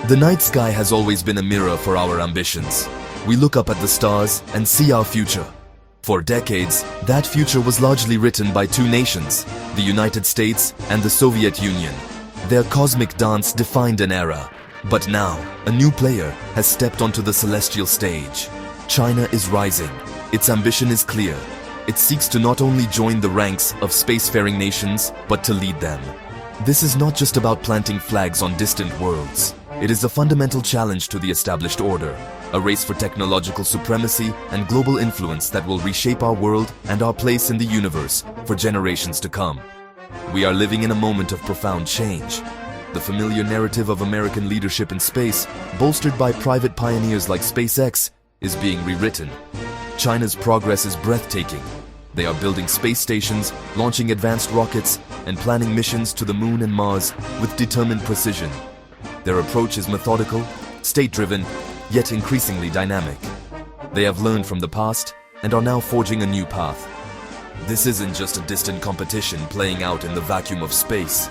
The night sky has always been a mirror for our ambitions. We look up at the stars and see our future. For decades, that future was largely written by two nations, the United States and the Soviet Union. Their cosmic dance defined an era. But now, a new player has stepped onto the celestial stage. China is rising. Its ambition is clear. It seeks to not only join the ranks of spacefaring nations, but to lead them. This is not just about planting flags on distant worlds. It is a fundamental challenge to the established order, a race for technological supremacy and global influence that will reshape our world and our place in the universe for generations to come. We are living in a moment of profound change. The familiar narrative of American leadership in space, bolstered by private pioneers like SpaceX, is being rewritten. China's progress is breathtaking. They are building space stations, launching advanced rockets, and planning missions to the Moon and Mars with determined precision. Their approach is methodical, state-driven, yet increasingly dynamic. They have learned from the past and are now forging a new path. This isn't just a distant competition playing out in the vacuum of space.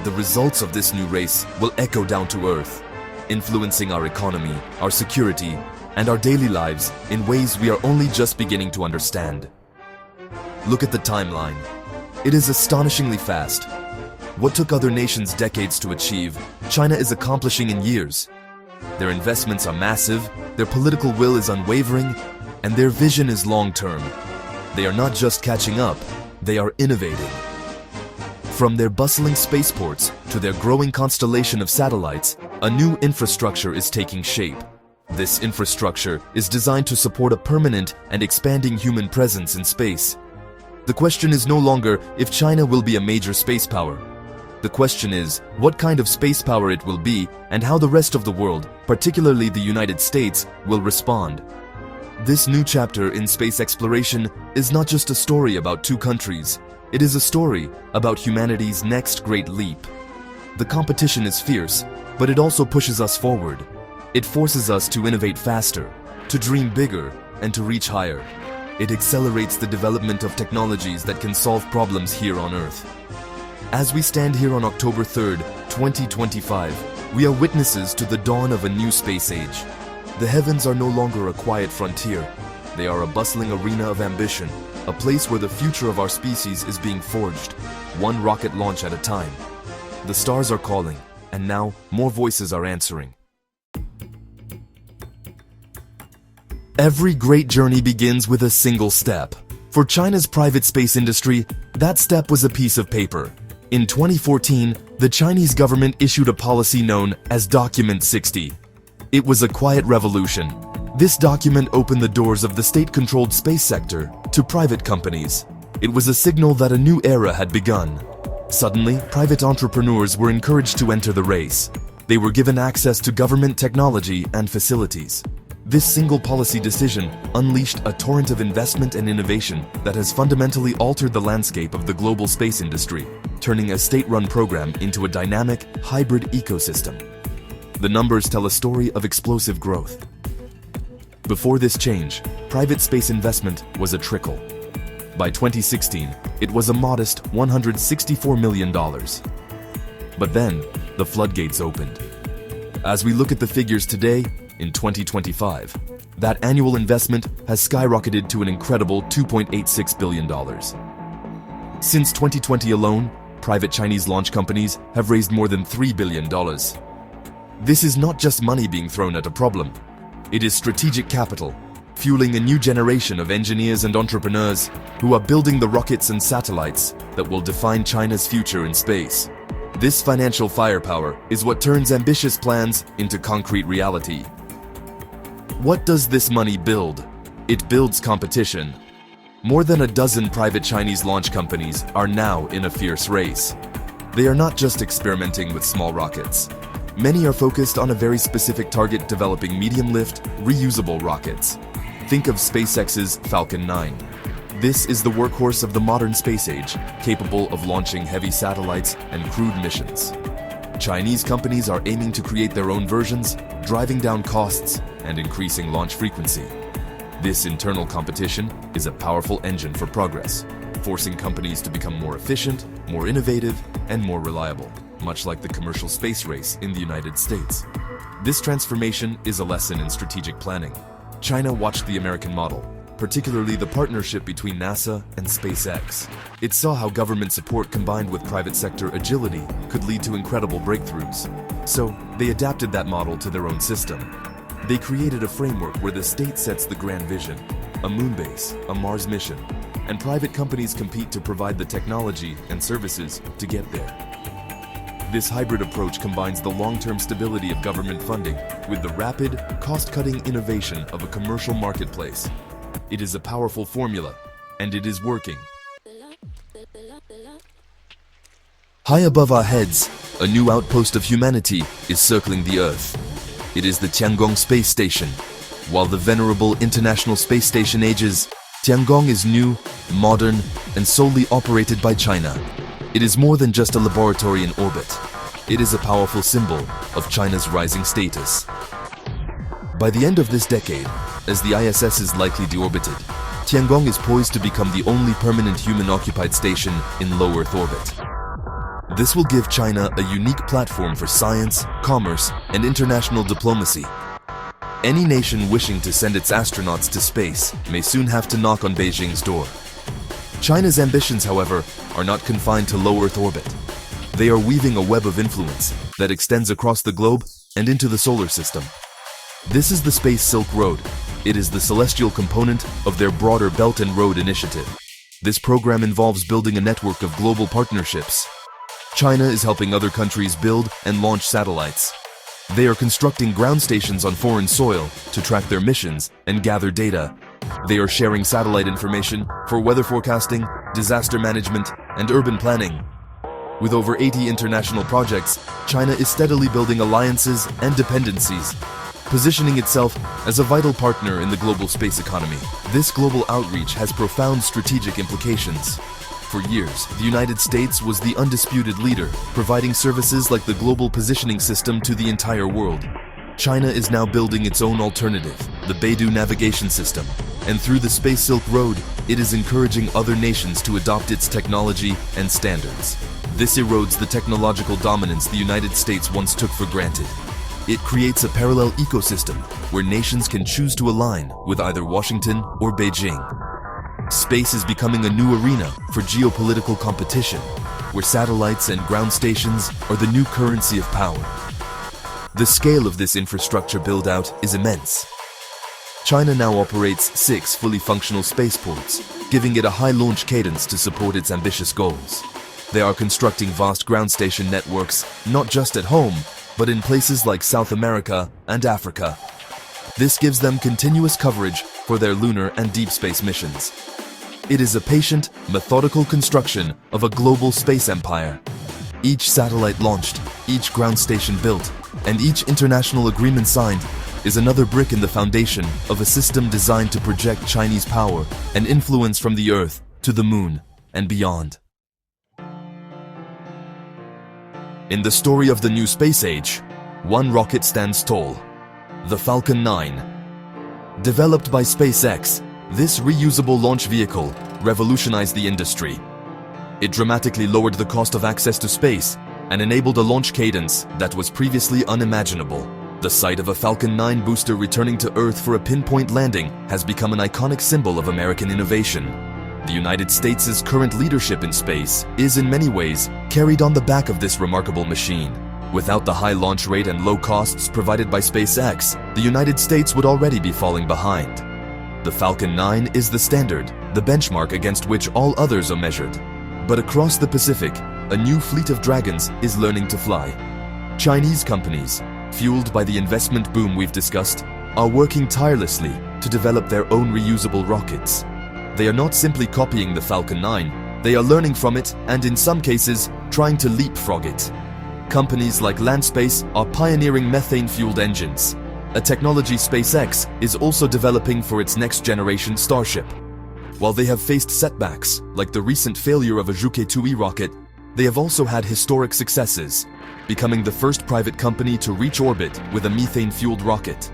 The results of this new race will echo down to Earth, influencing our economy, our security, and our daily lives in ways we are only just beginning to understand. Look at the timeline. It is astonishingly fast. What took other nations decades to achieve, China is accomplishing in years. Their investments are massive, their political will is unwavering, and their vision is long-term. They are not just catching up, they are innovating. From their bustling spaceports to their growing constellation of satellites, a new infrastructure is taking shape. This infrastructure is designed to support a permanent and expanding human presence in space. The question is no longer if China will be a major space power. The question is what kind of space power it will be and how the rest of the world, particularly the United States, will respond. This new chapter in space exploration is not just a story about two countries. It is a story about humanity's next great leap. The competition is fierce, but it also pushes us forward. It forces us to innovate faster, to dream bigger, and to reach higher. It accelerates the development of technologies that can solve problems here on Earth. As we stand here on October 3rd, 2025, we are witnesses to the dawn of a new space age. The heavens are no longer a quiet frontier. They are a bustling arena of ambition, a place where the future of our species is being forged, one rocket launch at a time. The stars are calling, and now more voices are answering. Every great journey begins with a single step. For China's private space industry, that step was a piece of paper. In 2014, the Chinese government issued a policy known as Document 60. It was a quiet revolution. This document opened the doors of the state-controlled space sector to private companies. It was a signal that a new era had begun. Suddenly, private entrepreneurs were encouraged to enter the race. They were given access to government technology and facilities. This single policy decision unleashed a torrent of investment and innovation that has fundamentally altered the landscape of the global space industry, turning a state-run program into a dynamic, hybrid ecosystem. The numbers tell a story of explosive growth. Before this change, private space investment was a trickle. By 2016, it was a modest $164 million. But then, the floodgates opened. As we look at the figures today, in 2025, that annual investment has skyrocketed to an incredible $2.86 billion. Since 2020 alone, private Chinese launch companies have raised more than $3 billion. This is not just money being thrown at a problem. It is strategic capital, fueling a new generation of engineers and entrepreneurs who are building the rockets and satellites that will define China's future in space. This financial firepower is what turns ambitious plans into concrete reality. What does this money build? It builds competition. More than a dozen private Chinese launch companies are now in a fierce race. They are not just experimenting with small rockets. Many are focused on a very specific target, developing medium-lift, reusable rockets. Think of SpaceX's Falcon 9. This is the workhorse of the modern space age, capable of launching heavy satellites and crewed missions. Chinese companies are aiming to create their own versions, driving down costs and increasing launch frequency. This internal competition is a powerful engine for progress, forcing companies to become more efficient, more innovative, and more reliable, much like the commercial space race in the United States. This transformation is a lesson in strategic planning. China watched the American model, particularly the partnership between NASA and SpaceX. It saw how government support combined with private sector agility could lead to incredible breakthroughs. So, they adapted that model to their own system. They created a framework where the state sets the grand vision, a moon base, a Mars mission, and private companies compete to provide the technology and services to get there. This hybrid approach combines the long-term stability of government funding with the rapid, cost-cutting innovation of a commercial marketplace. It is a powerful formula, and it is working. High above our heads, a new outpost of humanity is circling the Earth. It is the Tiangong space station. While the venerable International Space Station ages, Tiangong is new, modern, and solely operated by China. It is more than just a laboratory in orbit. It is a powerful symbol of China's rising status. By the end of this decade, as the ISS is likely deorbited, Tiangong is poised to become the only permanent human-occupied station in low Earth orbit. This will give China a unique platform for science, commerce, and international diplomacy. Any nation wishing to send its astronauts to space may soon have to knock on Beijing's door. China's ambitions, however, are not confined to low Earth orbit. They are weaving a web of influence that extends across the globe and into the solar system. This is the Space Silk Road. It is the celestial component of their broader Belt and Road initiative. This program involves building a network of global partnerships. China is helping other countries build and launch satellites. They are constructing ground stations on foreign soil to track their missions and gather data. They are sharing satellite information for weather forecasting, disaster management, and urban planning. With over 80 international projects, China is steadily building alliances and dependencies, positioning itself as a vital partner in the global space economy. This global outreach has profound strategic implications. For years, the United States was the undisputed leader, providing services like the Global Positioning System to the entire world. China is now building its own alternative, the Beidou navigation system, and through the Space Silk Road, it is encouraging other nations to adopt its technology and standards. This erodes the technological dominance the United States once took for granted. It creates a parallel ecosystem where nations can choose to align with either Washington or Beijing. Space is becoming a new arena for geopolitical competition, where satellites and ground stations are the new currency of power. The scale of this infrastructure build-out is immense. China now operates 6 fully functional spaceports, giving it a high launch cadence to support its ambitious goals. They are constructing vast ground station networks, not just at home, but in places like South America and Africa. This gives them continuous coverage for their lunar and deep space missions. It is a patient, methodical construction of a global space empire. Each satellite launched, each ground station built, and each international agreement signed is another brick in the foundation of a system designed to project Chinese power and influence from the Earth to the Moon and beyond. In the story of the new space age, one rocket stands tall: the Falcon 9. Developed by SpaceX, this reusable launch vehicle revolutionized the industry. It dramatically lowered the cost of access to space and enabled a launch cadence that was previously unimaginable. The sight of a Falcon 9 booster returning to Earth for a pinpoint landing has become an iconic symbol of American innovation. The United States' current leadership in space is in many ways carried on the back of this remarkable machine. Without the high launch rate and low costs provided by SpaceX, the United States would already be falling behind. The Falcon 9 is the standard, the benchmark against which all others are measured. But across the Pacific, a new fleet of Dragons is learning to fly. Chinese companies, fueled by the investment boom we've discussed, are working tirelessly to develop their own reusable rockets. They are not simply copying the Falcon 9, they are learning from it and in some cases, trying to leapfrog it. Companies like Landspace are pioneering methane-fueled engines, a technology SpaceX is also developing for its next-generation Starship. While they have faced setbacks, like the recent failure of a Zhuke 2E rocket, they have also had historic successes, becoming the first private company to reach orbit with a methane-fueled rocket.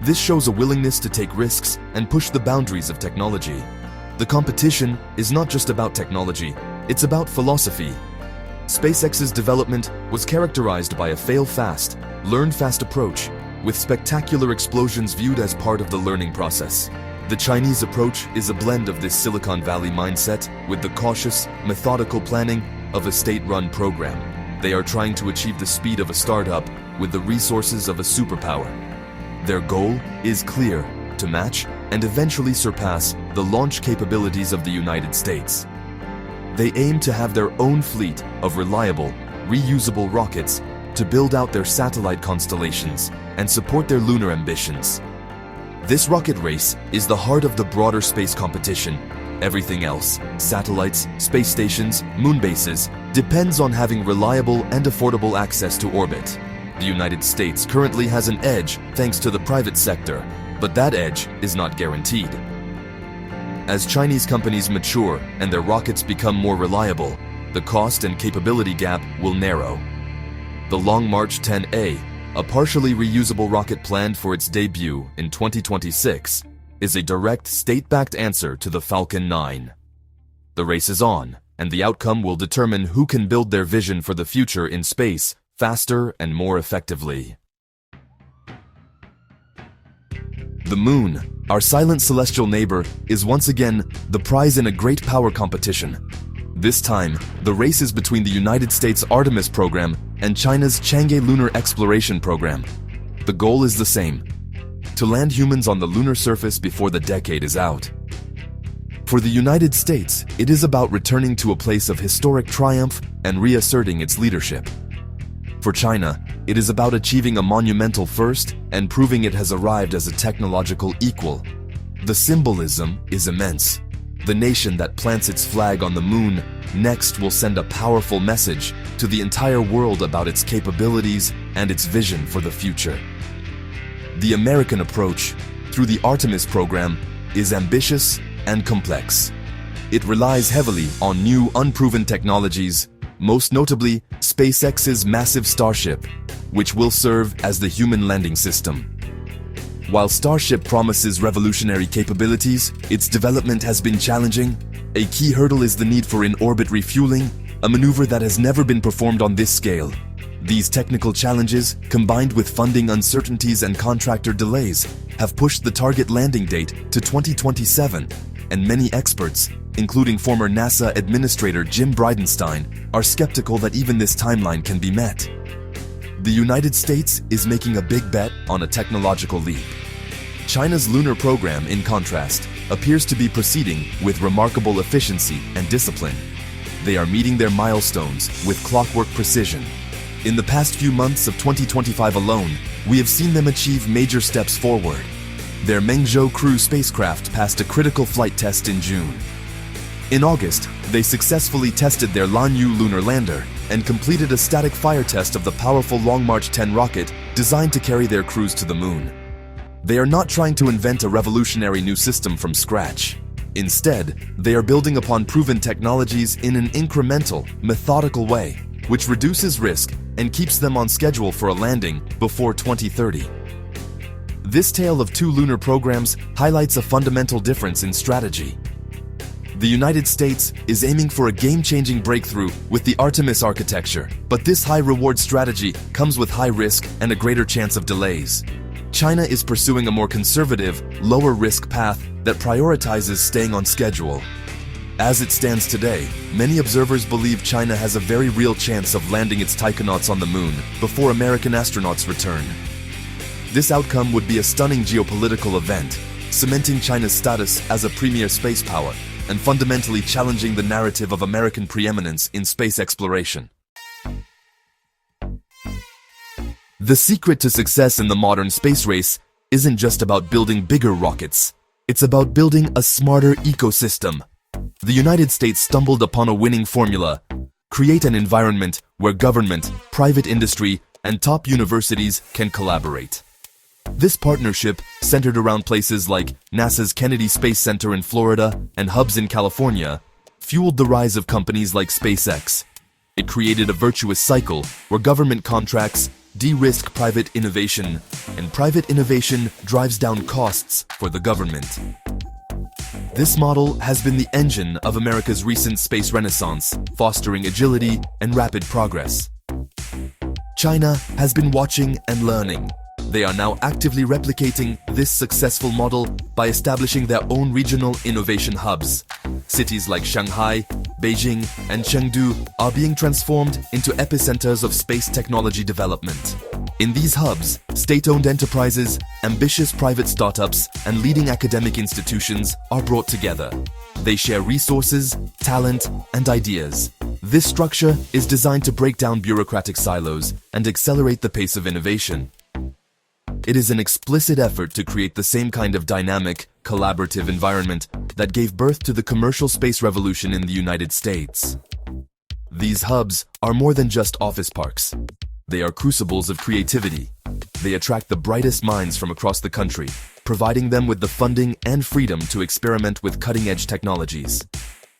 This shows a willingness to take risks and push the boundaries of technology. The competition is not just about technology, it's about philosophy. SpaceX's development was characterized by a fail-fast, learn-fast approach, with spectacular explosions viewed as part of the learning process. The Chinese approach is a blend of this Silicon Valley mindset with the cautious, methodical planning of a state-run program. They are trying to achieve the speed of a startup with the resources of a superpower. Their goal is clear: to match and eventually surpass the launch capabilities of the United States. They aim to have their own fleet of reliable, reusable rockets to build out their satellite constellations and support their lunar ambitions. This rocket race is the heart of the broader space competition. Everything else, satellites, space stations, moon bases, depends on having reliable and affordable access to orbit. The United States currently has an edge thanks to the private sector, but that edge is not guaranteed. As Chinese companies mature and their rockets become more reliable, the cost and capability gap will narrow. The Long March 10A, a partially reusable rocket planned for its debut in 2026, is a direct state-backed answer to the Falcon 9. The race is on, and the outcome will determine who can build their vision for the future in space faster and more effectively. The Moon, our silent celestial neighbor, is once again the prize in a great power competition. This time, the race is between the United States' Artemis program and China's Chang'e lunar exploration program. The goal is the same: to land humans on the lunar surface before the decade is out. For the United States, it is about returning to a place of historic triumph and reasserting its leadership. For China, it is about achieving a monumental first and proving it has arrived as a technological equal. The symbolism is immense. The nation that plants its flag on the moon next will send a powerful message to the entire world about its capabilities and its vision for the future. The American approach, through the Artemis program, is ambitious and complex. It relies heavily on new, unproven technologies, most notably SpaceX's massive Starship, which will serve as the human landing system. While Starship promises revolutionary capabilities, its development has been challenging. A key hurdle is the need for in-orbit refueling, a maneuver that has never been performed on this scale. These technical challenges, combined with funding uncertainties and contractor delays, have pushed the target landing date to 2027, and many experts, including former NASA Administrator Jim Bridenstine, are skeptical that even this timeline can be met. The United States is making a big bet on a technological leap. China's lunar program, in contrast, appears to be proceeding with remarkable efficiency and discipline. They are meeting their milestones with clockwork precision. In the past few months of 2025 alone, we have seen them achieve major steps forward. Their Mengzhou crew spacecraft passed a critical flight test in June. In August, they successfully tested their Lanyu lunar lander and completed a static fire test of the powerful Long March 10 rocket designed to carry their crews to the moon. They are not trying to invent a revolutionary new system from scratch. Instead, they are building upon proven technologies in an incremental, methodical way, which reduces risk and keeps them on schedule for a landing before 2030. This tale of two lunar programs highlights a fundamental difference in strategy. The United States is aiming for a game-changing breakthrough with the Artemis architecture, but this high-reward strategy comes with high risk and a greater chance of delays. China is pursuing a more conservative, lower-risk path that prioritizes staying on schedule. As it stands today, many observers believe China has a very real chance of landing its taikonauts on the moon before American astronauts return. This outcome would be a stunning geopolitical event, cementing China's status as a premier space power and fundamentally challenging the narrative of American preeminence in space exploration. The secret to success in the modern space race isn't just about building bigger rockets. It's about building a smarter ecosystem. The United States stumbled upon a winning formula: create an environment where government, private industry, and top universities can collaborate. This partnership, centered around places like NASA's Kennedy Space Center in Florida and hubs in California, fueled the rise of companies like SpaceX. It created a virtuous cycle where government contracts de-risk private innovation, and private innovation drives down costs for the government. This model has been the engine of America's recent space renaissance, fostering agility and rapid progress. China has been watching and learning. They are now actively replicating this successful model by establishing their own regional innovation hubs. Cities like Shanghai, Beijing, and Chengdu are being transformed into epicenters of space technology development. In these hubs, state-owned enterprises, ambitious private startups, and leading academic institutions are brought together. They share resources, talent, and ideas. This structure is designed to break down bureaucratic silos and accelerate the pace of innovation. It is an explicit effort to create the same kind of dynamic, collaborative environment that gave birth to the commercial space revolution in the United States. These hubs are more than just office parks. They are crucibles of creativity. They attract the brightest minds from across the country, providing them with the funding and freedom to experiment with cutting-edge technologies.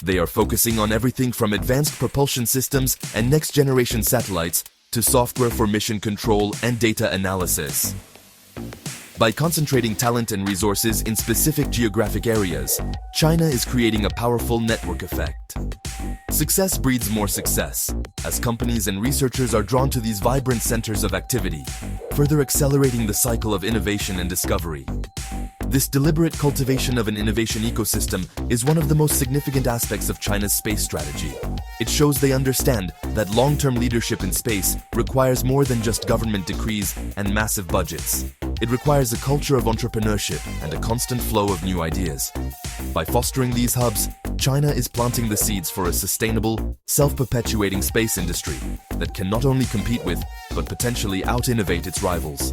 They are focusing on everything from advanced propulsion systems and next-generation satellites to software for mission control and data analysis. By concentrating talent and resources in specific geographic areas, China is creating a powerful network effect. Success breeds more success, as companies and researchers are drawn to these vibrant centers of activity, further accelerating the cycle of innovation and discovery. This deliberate cultivation of an innovation ecosystem is one of the most significant aspects of China's space strategy. It shows they understand that long-term leadership in space requires more than just government decrees and massive budgets. It requires a culture of entrepreneurship and a constant flow of new ideas. By fostering these hubs, China is planting the seeds for a sustainable, self-perpetuating space industry that can not only compete with, but potentially out-innovate its rivals.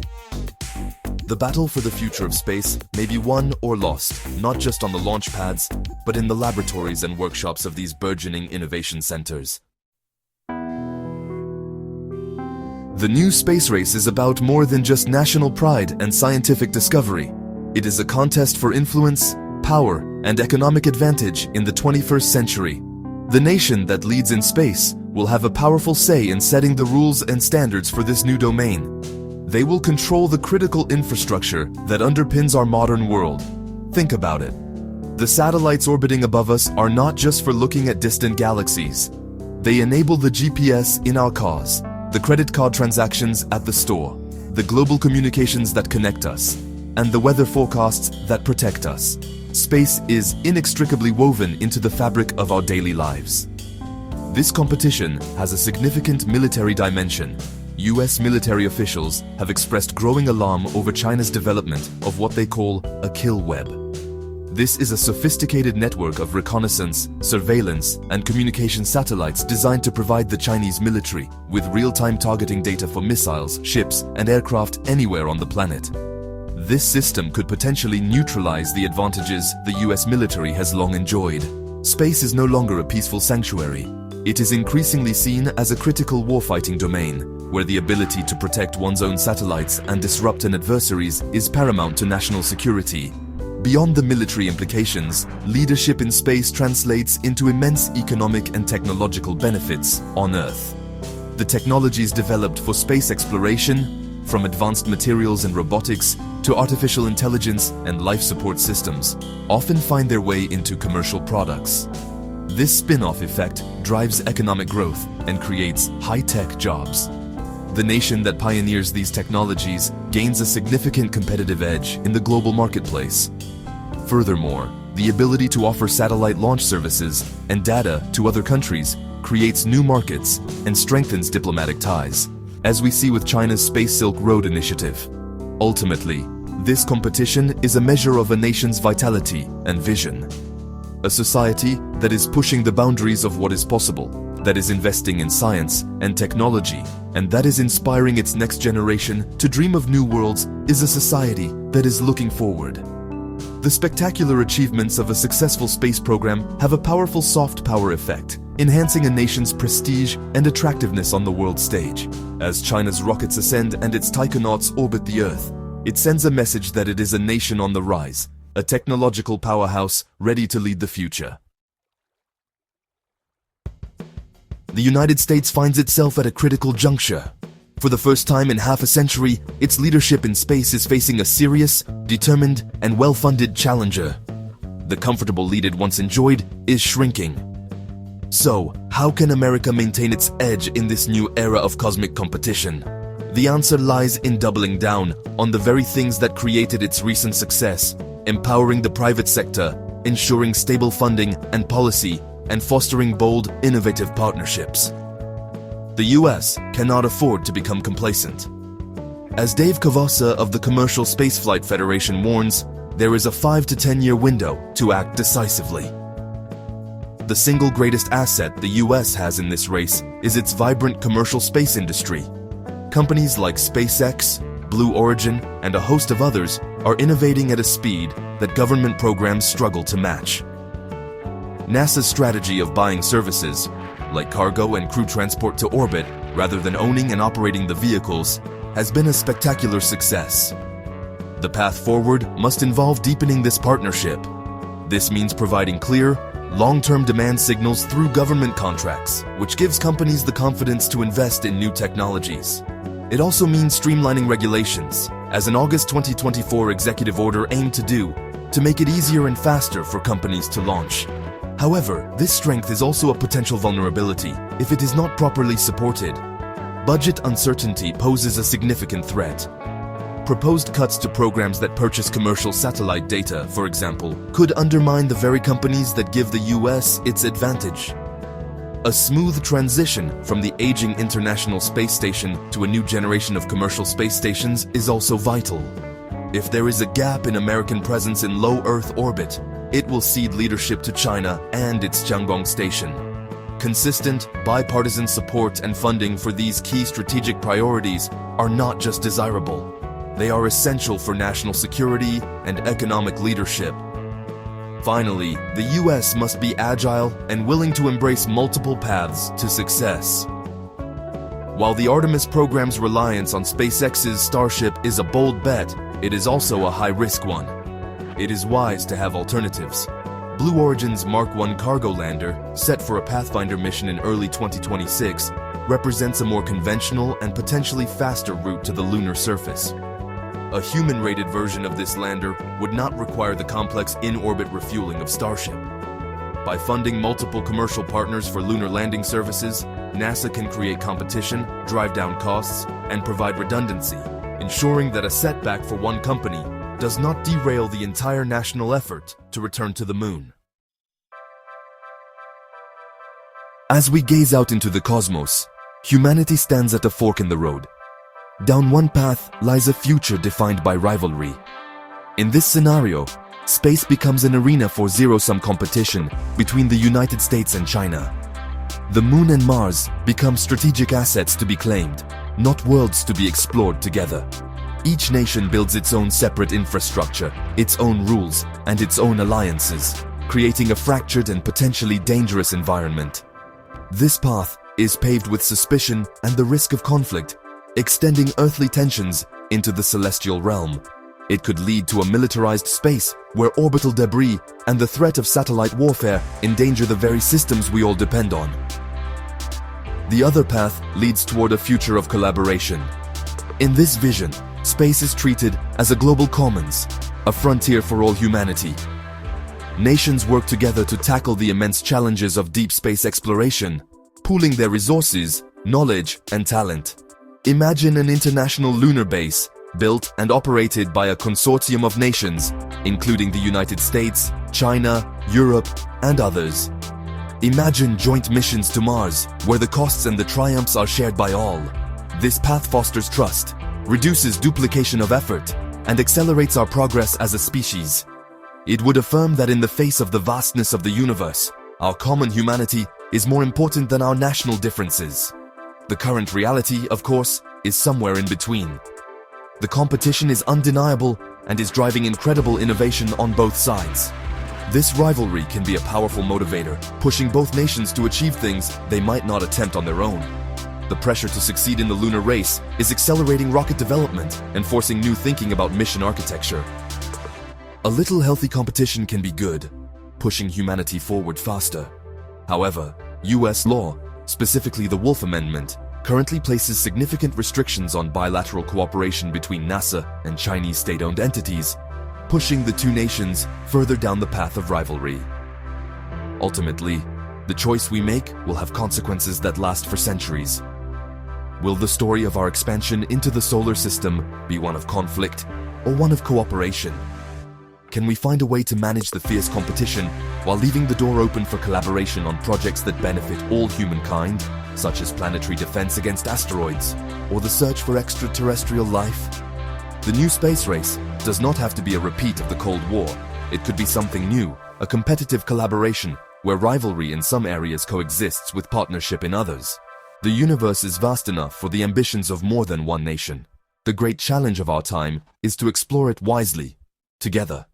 The battle for the future of space may be won or lost, not just on the launch pads, but in the laboratories and workshops of these burgeoning innovation centers. The new space race is about more than just national pride and scientific discovery. It is a contest for influence, power, and economic advantage in the 21st century. The nation that leads in space will have a powerful say in setting the rules and standards for this new domain. They will control the critical infrastructure that underpins our modern world. Think about it. The satellites orbiting above us are not just for looking at distant galaxies. They enable the GPS in our cars, the credit card transactions at the store, the global communications that connect us, and the weather forecasts that protect us. Space is inextricably woven into the fabric of our daily lives. This competition has a significant military dimension. US military officials have expressed growing alarm over China's development of what they call a kill web. This is a sophisticated network of reconnaissance, surveillance, and communication satellites designed to provide the Chinese military with real-time targeting data for missiles, ships, and aircraft anywhere on the planet. This system could potentially neutralize the advantages the US military has long enjoyed. Space is no longer a peaceful sanctuary. It is increasingly seen as a critical warfighting domain, where the ability to protect one's own satellites and disrupt an adversary's is paramount to national security. Beyond the military implications, leadership in space translates into immense economic and technological benefits on Earth. The technologies developed for space exploration, from advanced materials and robotics to artificial intelligence and life support systems, often find their way into commercial products. This spin-off effect drives economic growth and creates high-tech jobs. The nation that pioneers these technologies gains a significant competitive edge in the global marketplace. Furthermore, the ability to offer satellite launch services and data to other countries creates new markets and strengthens diplomatic ties, as we see with China's Space Silk Road initiative. Ultimately, this competition is a measure of a nation's vitality and vision. A society that is pushing the boundaries of what is possible, that is investing in science and technology, and that is inspiring its next generation to dream of new worlds is a society that is looking forward. The spectacular achievements of a successful space program have a powerful soft power effect, enhancing a nation's prestige and attractiveness on the world stage. As China's rockets ascend and its taikonauts orbit the Earth, it sends a message that it is a nation on the rise, a technological powerhouse ready to lead the future. The United States finds itself at a critical juncture. For the first time in half a century, its leadership in space is facing a serious, determined, and well-funded challenger. The comfortable lead it once enjoyed is shrinking. So, how can America maintain its edge in this new era of cosmic competition? The answer lies in doubling down on the very things that created its recent success, empowering the private sector, ensuring stable funding and policy, and fostering bold, innovative partnerships. The US cannot afford to become complacent. As Dave Cavassa of the Commercial Spaceflight Federation warns, there is a 5 to 10-year window to act decisively. The single greatest asset the US has in this race is its vibrant commercial space industry. Companies like SpaceX, Blue Origin, and a host of others are innovating at a speed that government programs struggle to match. NASA's strategy of buying services, like cargo and crew transport to orbit rather than owning and operating the vehicles, has been a spectacular success. The path forward must involve deepening this partnership. This means providing clear, long-term demand signals through government contracts, which gives companies the confidence to invest in new technologies. It also means streamlining regulations, as an August 2024 executive order aimed to do, to make it easier and faster for companies to launch. However, this strength is also a potential vulnerability if it is not properly supported. Budget uncertainty poses a significant threat. Proposed cuts to programs that purchase commercial satellite data, for example, could undermine the very companies that give the US its advantage. A smooth transition from the aging International Space Station to a new generation of commercial space stations is also vital. If there is a gap in American presence in low Earth orbit, it will cede leadership to China and its Tiangong station. Consistent, bipartisan support and funding for these key strategic priorities are not just desirable. They are essential for national security and economic leadership. Finally, the US must be agile and willing to embrace multiple paths to success. While the Artemis program's reliance on SpaceX's Starship is a bold bet, it is also a high-risk one. It is wise to have alternatives. Blue Origin's Mark 1 cargo lander, set for a Pathfinder mission in early 2026, represents a more conventional and potentially faster route to the lunar surface. A human-rated version of this lander would not require the complex in-orbit refueling of Starship. By funding multiple commercial partners for lunar landing services, NASA can create competition, drive down costs, and provide redundancy, ensuring that a setback for one company does not derail the entire national effort to return to the moon. As we gaze out into the cosmos, humanity stands at a fork in the road. Down one path lies a future defined by rivalry. In this scenario, space becomes an arena for zero-sum competition between the United States and China. The Moon and Mars become strategic assets to be claimed, not worlds to be explored together. Each nation builds its own separate infrastructure, its own rules, and its own alliances, creating a fractured and potentially dangerous environment. This path is paved with suspicion and the risk of conflict, extending earthly tensions into the celestial realm. It could lead to a militarized space where orbital debris and the threat of satellite warfare endanger the very systems we all depend on. The other path leads toward a future of collaboration. In this vision, space is treated as a global commons, a frontier for all humanity. Nations work together to tackle the immense challenges of deep space exploration, pooling their resources, knowledge, and talent. Imagine an international lunar base, built and operated by a consortium of nations, including the United States, China, Europe, and others. Imagine joint missions to Mars, where the costs and the triumphs are shared by all. This path fosters trust, reduces duplication of effort, and accelerates our progress as a species. It would affirm that in the face of the vastness of the universe, our common humanity is more important than our national differences. The current reality, of course, is somewhere in between. The competition is undeniable and is driving incredible innovation on both sides. This rivalry can be a powerful motivator, pushing both nations to achieve things they might not attempt on their own. The pressure to succeed in the lunar race is accelerating rocket development and forcing new thinking about mission architecture. A little healthy competition can be good, pushing humanity forward faster. However, US law, specifically the Wolf Amendment, currently places significant restrictions on bilateral cooperation between NASA and Chinese state-owned entities, pushing the two nations further down the path of rivalry. Ultimately, the choice we make will have consequences that last for centuries. Will the story of our expansion into the solar system be one of conflict or one of cooperation? Can we find a way to manage the fierce competition while leaving the door open for collaboration on projects that benefit all humankind, such as planetary defense against asteroids or the search for extraterrestrial life? The new space race does not have to be a repeat of the Cold War. It could be something new, a competitive collaboration where rivalry in some areas coexists with partnership in others. The universe is vast enough for the ambitions of more than one nation. The great challenge of our time is to explore it wisely, together.